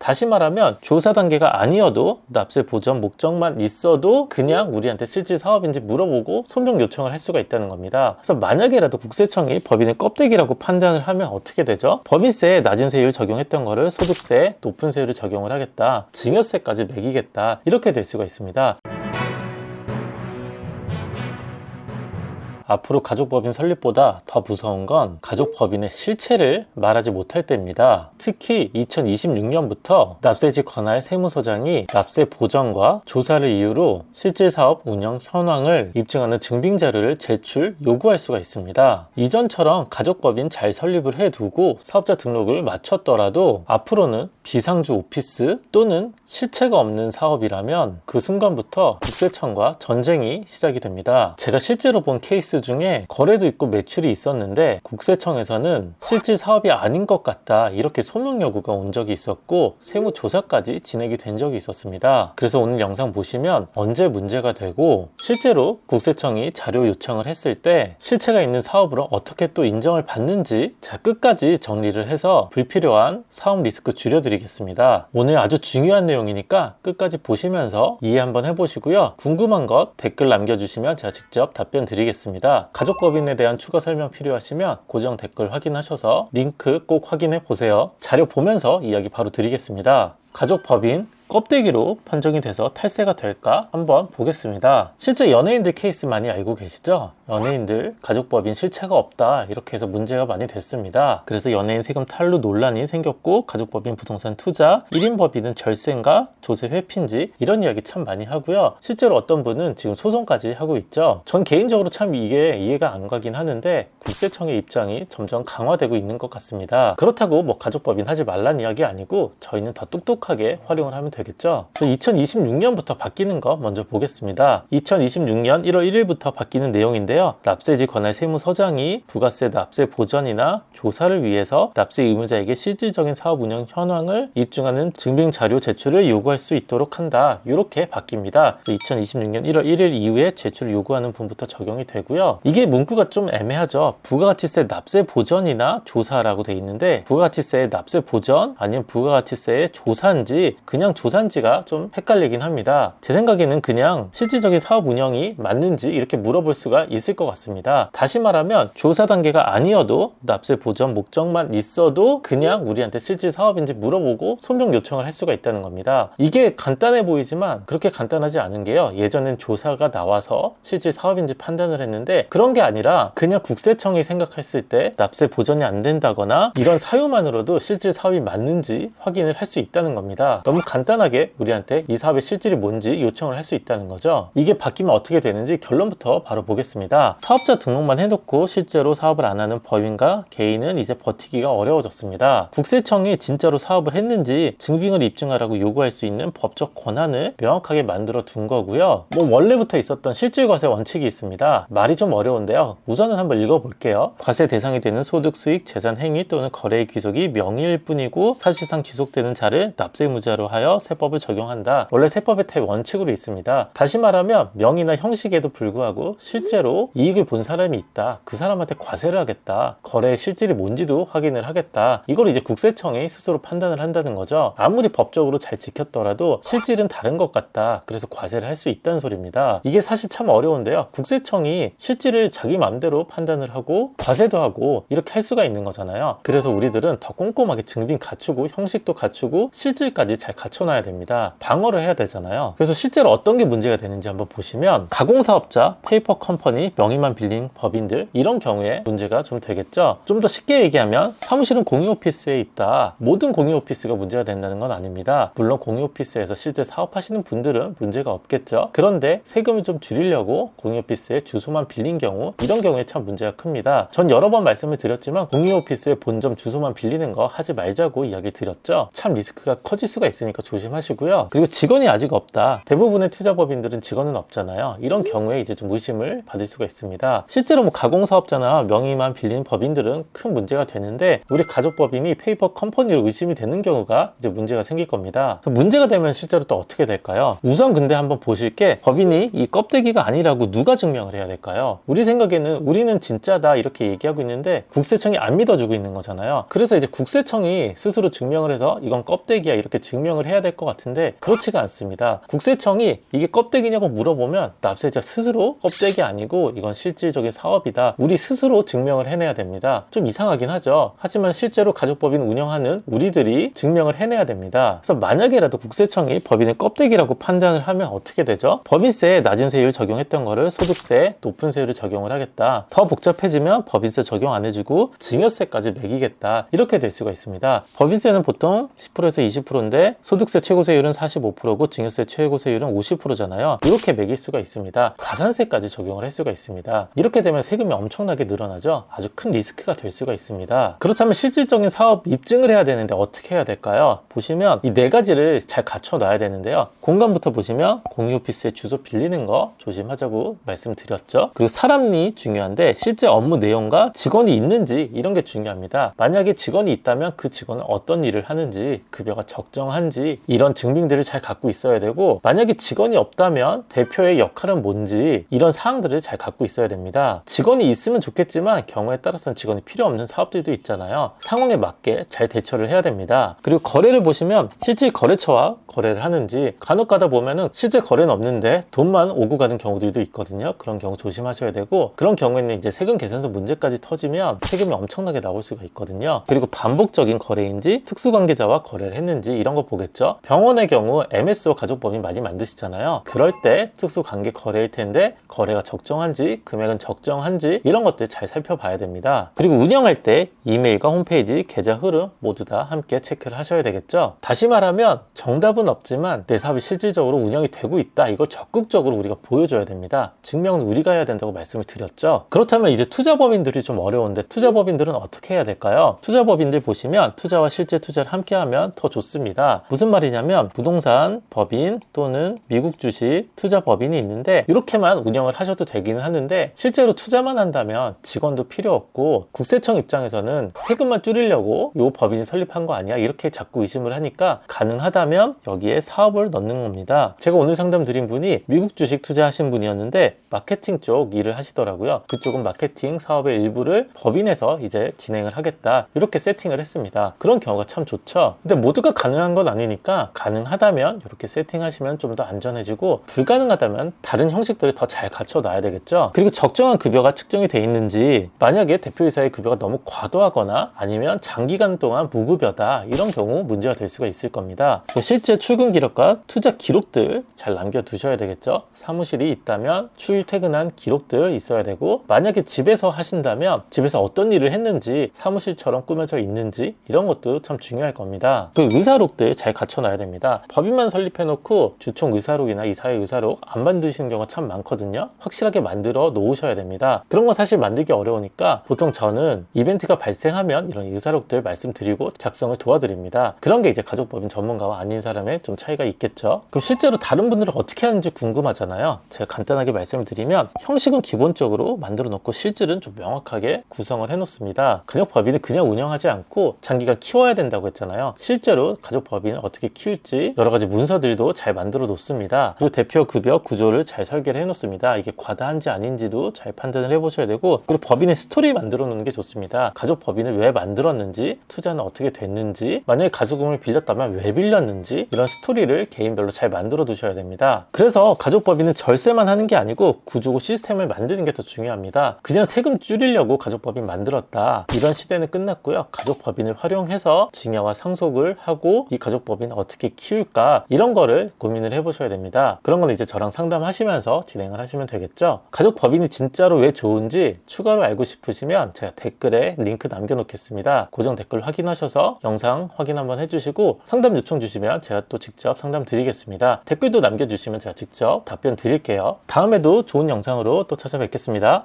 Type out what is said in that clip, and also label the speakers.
Speaker 1: 다시 말하면 조사 단계가 아니어도 납세 보전 목적만 있어도 그냥 우리한테 실질 사업인지 물어보고 소명 요청을 할 수가 있다는 겁니다. 그래서 만약에라도 국세청이 법인의 껍데기라고 판단을 하면 어떻게 되죠? 법인세에 낮은 세율 적용했던 거를 소득세에 높은 세율을 적용을 하겠다, 증여세까지 매기겠다, 이렇게 될 수가 있습니다. 앞으로 가족법인 설립보다 더 무서운 건 가족법인의 실체를 말하지 못할 때입니다. 특히 2026년부터 납세지 관할 세무서장이 납세 보전과 조사를 이유로 실질사업 운영 현황을 입증하는 증빙자료를 제출 요구할 수가 있습니다. 이전처럼 가족법인 잘 설립을 해두고 사업자 등록을 마쳤더라도 앞으로는 비상주 오피스 또는 실체가 없는 사업이라면 그 순간부터 국세청과 전쟁이 시작이 됩니다. 제가 실제로 본 케이스 중에 거래도 있고 매출이 있었는데 국세청에서는 실질 사업이 아닌 것 같다, 이렇게 소명 요구가 온 적이 있었고 세무조사까지 진행이 된 적이 있었습니다. 그래서 오늘 영상 보시면 언제 문제가 되고 실제로 국세청이 자료 요청을 했을 때 실체가 있는 사업으로 어떻게 또 인정을 받는지 끝까지 정리를 해서 불필요한 사업 리스크 줄여드리겠습니다. 오늘 아주 중요한 내용이니까 끝까지 보시면서 이해 한번 해보시고요. 궁금한 것 댓글 남겨주시면 제가 직접 답변 드리겠습니다. 가족법인에 대한 추가 설명 필요하시면 고정 댓글 확인하셔서 링크 꼭 확인해 보세요. 자료 보면서 이야기 바로 드리겠습니다. 가족법인 껍데기로 판정이 돼서 탈세가 될까 한번 보겠습니다. 실제 연예인들 케이스 많이 알고 계시죠? 연예인들 가족법인 실체가 없다, 이렇게 해서 문제가 많이 됐습니다. 그래서 연예인 세금 탈루 논란이 생겼고 가족법인 부동산 투자, 1인 법인은 절세인가 조세 회피인지 이런 이야기 참 많이 하고요. 실제로 어떤 분은 지금 소송까지 하고 있죠. 전 개인적으로 참 이게 이해가 안 가긴 하는데 국세청의 입장이 점점 강화되고 있는 것 같습니다. 그렇다고 뭐 가족법인 하지 말란 이야기 아니고 저희는 더 똑똑하게 활용을 하면 되겠죠. 그래서 2026년부터 바뀌는 거 먼저 보겠습니다. 2026년 1월 1일부터 바뀌는 내용인데요. 납세지 관할 세무서장이 부가세 납세 보전이나 조사를 위해서 납세 의무자에게 실질적인 사업 운영 현황을 입증하는 증빙 자료 제출을 요구할 수 있도록 한다, 이렇게 바뀝니다. 2026년 1월 1일 이후에 제출을 요구하는 분부터 적용이 되고요. 이게 문구가 좀 애매하죠. 부가가치세 납세 보전이나 조사라고 돼 있는데 부가가치세의 납세 보전 아니면 부가가치세의 조사인지 그냥 조사인지가 좀 헷갈리긴 합니다. 제 생각에는 그냥 실질적인 사업 운영이 맞는지 이렇게 물어볼 수가 있을 것 같습니다. 다시 말하면 조사 단계가 아니어도 납세 보전 목적만 있어도 그냥 우리한테 실질 사업인지 물어보고 소명 요청을 할 수가 있다는 겁니다. 이게 간단해 보이지만 그렇게 간단하지 않은 게요. 예전엔 조사가 나와서 실질 사업인지 판단을 했는데 그런 게 아니라 그냥 국세청이 생각했을 때 납세 보전이 안 된다거나 이런 사유만으로도 실질 사업이 맞는지 확인을 할 수 있다는 겁니다. 너무 간단하게 우리한테 이 사업의 실질이 뭔지 요청을 할 수 있다는 거죠. 이게 바뀌면 어떻게 되는지 결론부터 바로 보겠습니다. 사업자 등록만 해놓고 실제로 사업을 안 하는 법인과 개인은 이제 버티기가 어려워졌습니다. 국세청이 진짜로 사업을 했는지 증빙을 입증하라고 요구할 수 있는 법적 권한을 명확하게 만들어 둔 거고요. 뭐 원래부터 있었던 실질과세 원칙이 있습니다. 말이 좀 어려운데요. 우선은 한번 읽어볼게요. 과세 대상이 되는 소득, 수익, 재산, 행위 또는 거래의 귀속이 명의일 뿐이고 사실상 귀속되는 자를 납세 의무자로 하여 세법을 적용한다. 원래 세법의 원칙으로 있습니다. 다시 말하면 명의나 형식에도 불구하고 실제로 이익을 본 사람이 있다, 그 사람한테 과세를 하겠다, 거래의 실질이 뭔지도 확인을 하겠다, 이걸 이제 국세청이 스스로 판단을 한다는 거죠. 아무리 법적으로 잘 지켰더라도 실질은 다른 것 같다, 그래서 과세를 할 수 있다는 소리입니다. 이게 사실 참 어려운데요. 국세청이 실질을 자기 마음대로 판단을 하고 과세도 하고 이렇게 할 수가 있는 거잖아요. 그래서 우리들은 더 꼼꼼하게 증빙 갖추고 형식도 갖추고 실질까지 잘 갖춰놔야 됩니다. 방어를 해야 되잖아요. 그래서 실제로 어떤 게 문제가 되는지 한번 보시면 가공사업자, 페이퍼 컴퍼니, 명의만 빌린 법인들 이런 경우에 문제가 좀 되겠죠. 좀 더 쉽게 얘기하면 사무실은 공유오피스에 있다, 모든 공유오피스가 문제가 된다는 건 아닙니다. 물론 공유오피스에서 실제 사업하시는 분들은 문제가 없겠죠. 그런데 세금을 좀 줄이려고 공유오피스에 주소만 빌린 경우, 이런 경우에 참 문제가 큽니다. 전 여러 번 말씀을 드렸지만 공유오피스의 본점 주소만 빌리는 거 하지 말자고 이야기 드렸죠. 참 리스크가 커질 수가 있으니까 조심 조심하시고요. 그리고 직원이 아직 없다. 대부분의 투자법인들은 직원은 없잖아요. 이런 경우에 이제 좀 의심을 받을 수가 있습니다. 실제로 뭐 가공사업자나 명의만 빌리는 법인들은 큰 문제가 되는데 우리 가족법인이 페이퍼 컴퍼니로 의심이 되는 경우가 이제 문제가 생길 겁니다. 문제가 되면 실제로 또 어떻게 될까요? 우선 근데 한번 보실 게 법인이 이 껍데기가 아니라고 누가 증명을 해야 될까요? 우리 생각에는 우리는 진짜다 이렇게 얘기하고 있는데 국세청이 안 믿어주고 있는 거잖아요. 그래서 이제 국세청이 스스로 증명을 해서 이건 껍데기야 이렇게 증명을 해야 될 것 같은데 그렇지가 않습니다. 국세청이 이게 껍데기냐고 물어보면 납세자 스스로 껍데기 아니고 이건 실질적인 사업이다. 우리 스스로 증명을 해내야 됩니다. 좀 이상하긴 하죠. 하지만 실제로 가족법인 운영하는 우리들이 증명을 해내야 됩니다. 그래서 만약에라도 국세청이 법인의 껍데기라고 판단을 하면 어떻게 되죠? 법인세에 낮은 세율 적용했던 거를 소득세에 높은 세율을 적용을 하겠다. 더 복잡해지면 법인세 적용 안 해주고 증여세까지 매기겠다. 이렇게 될 수가 있습니다. 법인세는 보통 10%에서 20%인데 소득세 최고세율은 45%고 증여세 최고세율은 50%잖아요. 이렇게 매길 수가 있습니다. 가산세까지 적용을 할 수가 있습니다. 이렇게 되면 세금이 엄청나게 늘어나죠. 아주 큰 리스크가 될 수가 있습니다. 그렇다면 실질적인 사업 입증을 해야 되는데 어떻게 해야 될까요? 보시면 이 네 가지를 잘 갖춰 놔야 되는데요. 공간부터 보시면 공유 오피스의 주소 빌리는 거 조심하자고 말씀드렸죠. 그리고 사람이 중요한데 실제 업무 내용과 직원이 있는지 이런 게 중요합니다. 만약에 직원이 있다면 그 직원은 어떤 일을 하는지 급여가 적정한지 이런 증빙들을 잘 갖고 있어야 되고 만약에 직원이 없다면 대표의 역할은 뭔지 이런 사항들을 잘 갖고 있어야 됩니다. 직원이 있으면 좋겠지만 경우에 따라서는 직원이 필요 없는 사업들도 있잖아요. 상황에 맞게 잘 대처를 해야 됩니다. 그리고 거래를 보시면 실질 거래처와 거래를 하는지 간혹 가다 보면은 실제 거래는 없는데 돈만 오고 가는 경우들도 있거든요. 그런 경우 조심하셔야 되고 그런 경우에는 이제 세금 계산서 문제까지 터지면 세금이 엄청나게 나올 수가 있거든요. 그리고 반복적인 거래인지 특수관계자와 거래를 했는지 이런 거 보겠죠. 병원의 경우 MSO 가족법인 많이 만드시잖아요. 그럴 때 특수관계 거래일 텐데 거래가 적정한지 금액은 적정한지 이런 것들 잘 살펴봐야 됩니다. 그리고 운영할 때 이메일과 홈페이지, 계좌 흐름 모두 다 함께 체크를 하셔야 되겠죠. 다시 말하면 정답은 없지만 내 사업이 실질적으로 운영이 되고 있다. 이걸 적극적으로 우리가 보여줘야 됩니다. 증명은 우리가 해야 된다고 말씀을 드렸죠. 그렇다면 이제 투자법인들이 좀 어려운데 투자법인들은 어떻게 해야 될까요? 투자법인들 보시면 투자와 실제 투자를 함께 하면 더 좋습니다. 무슨 말이냐면 부동산 법인 또는 미국 주식 투자법인이 있는데 이렇게만 운영을 하셔도 되기는 하는데 실제로 투자만 한다면 직원도 필요 없고 국세청 입장에서는 세금만 줄이려고 이 법인이 설립한 거 아니야? 이렇게 자꾸 의심을 하니까 가능하다면 여기에 사업을 넣는 겁니다. 제가 오늘 상담 드린 분이 미국 주식 투자하신 분이었는데 마케팅 쪽 일을 하시더라고요. 그쪽은 마케팅 사업의 일부를 법인에서 이제 진행을 하겠다 이렇게 세팅을 했습니다. 그런 경우가 참 좋죠. 근데 모두가 가능한 건 아니니까 가능하다면 이렇게 세팅하시면 좀 더 안전해지고 불가능하다면 다른 형식들을 더 잘 갖춰 놔야 되겠죠. 그리고 적정한 급여가 측정이 돼 있는지 만약에 대표이사의 급여가 너무 과도하거나 아니면 장기간 동안 무급여다 이런 경우 문제가 될 수가 있을 겁니다. 실제 출근 기록과 투자 기록들 잘 남겨두셔야 되겠죠. 사무실이 있다면 출퇴근한 기록들 있어야 되고 만약에 집에서 하신다면 집에서 어떤 일을 했는지 사무실처럼 꾸며져 있는지 이런 것도 참 중요할 겁니다. 그 의사록들 잘 갖춰놔야 됩니다. 법인만 설립해놓고 주총 의사록이나 이사회 의사록 안 만드시는 경우가 참 많거든요. 확실하게 만들어 놓으셔야 됩니다. 그런 건 사실 만들기 어려우니까 보통 저는 이벤트가 발생하면 이런 의사록들 말씀드리고 작성을 도와드립니다. 그런 게 이제 가족법인 전문가와 아닌 사람의 좀 차이가 있겠죠. 그럼 실제로 다른 분들은 어떻게 하는지 궁금하잖아요. 제가 간단하게 말씀을 드리면 형식은 기본적으로 만들어 놓고 실질은 좀 명확하게 구성을 해 놓습니다. 가족법인은 그냥 운영하지 않고 장기간 키워야 된다고 했잖아요. 실제로 가족법인을 어떻게 키울지 여러 가지 문서들도 잘 만들어 놓습니다. 그리고 대표 급여 구조를 잘 설계를 해 놓습니다. 이게 과다한지 아닌지도 잘 판단을 해 보셔야 되고 그리고 법인의 스토리 만들어 놓는 게 좋습니다. 가족법인을 왜 만들었는지 투자는 어떻게 됐는지 만약에 가수금을 빌렸다면 왜 빌렸는지 이런 스토리를 개인별로 잘 만들어 두셔야 됩니다. 그래서 가족법인은 절세만 하는 게 아니고 구조고 시스템을 만드는 게 더 중요합니다. 그냥 세금 줄이려고 가족법인 만들었다. 이런 시대는 끝났고요. 가족법인을 활용해서 증여와 상속을 하고 이 가족법인을 어떻게 키울까 이런 거를 고민을 해보셔야 됩니다. 그런 건 이제 저랑 상담하시면서 진행을 하시면 되겠죠. 가족법인이 진짜로 왜 좋은지 추가로 알고 싶으시면 제가 댓글에 링크 남겨놓겠습니다. 고정 댓글 확인하셔서 영상 확인 한번 해주시고 상담 요청 주시면 제가 또 직접 상담 드리겠습니다. 댓글도 남겨주시면 제가 직접 답변 드릴게요. 다음에도 좋은 영상으로 또 찾아뵙겠습니다.